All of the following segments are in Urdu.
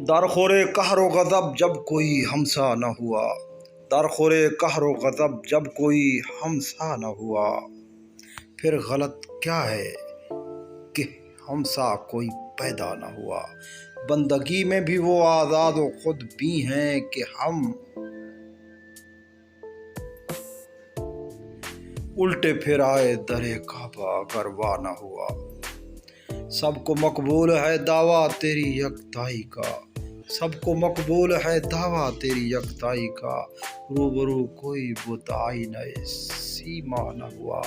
درخورے قہر و غضب جب کوئی ہمسا نہ ہوا، درخورے قہر و غضب جب کوئی ہمسا نہ ہوا، پھر غلط کیا ہے کہ ہمسا کوئی پیدا نہ ہوا۔ بندگی میں بھی وہ آزاد و خود بھی ہیں کہ ہم الٹے پھر آئے در کعبہ اگر وا نہ ہوا۔ سب کو مقبول ہے دعویٰ تیری یکتائی کا، سب کو مقبول ہے دعویٰ تیری یکتائی کا، روبرو کوئی بت آئینہ سیما نہ ہوا۔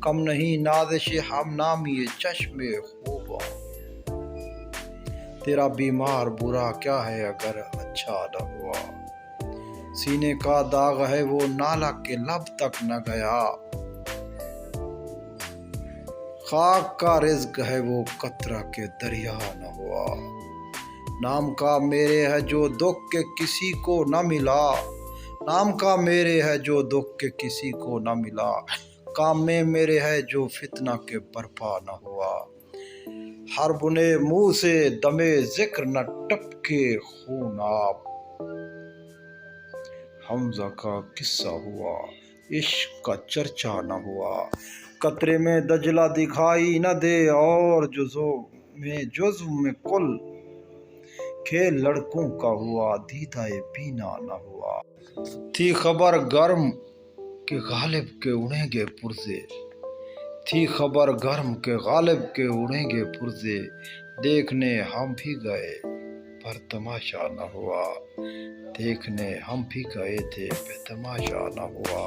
کم نہیں نازش ہم نامی چشم خوباں، تیرا بیمار برا کیا ہے اگر اچھا نہ ہوا۔ سینے کا داغ ہے وہ نالہ کے لب تک نہ گیا، خاک کا رزق ہے وہ قطرہ کے دریا نہ ہوا۔ نام کا میرے ہے جو دکھ کے کسی کو نہ ملا، نام کا میرے ہے جو دکھ کے کسی کو نہ ملا، کام میں میرے ہے جو فتنہ کے برپا نہ ہوا۔ ہر بنے منہ سے دمِ ذکر نہ ٹپکے خوناب، حمزہ کا قصہ ہوا عشق کا چرچا نہ ہوا۔ قطرے میں دجلہ دکھائی نہ دے اور جزو میں کل، کھیل لڑکوں کا ہوا دیدہ بینا نہ ہوا۔ تھی خبر گرم کہ غالب کے اڑیں گے پرزے، تھی خبر گرم کہ غالب کے اڑیں گے پرزے، دیکھنے ہم بھی گئے پر تماشا نہ ہوا، دیکھنے ہم بھی گئے تھے پہ تماشا نہ ہوا۔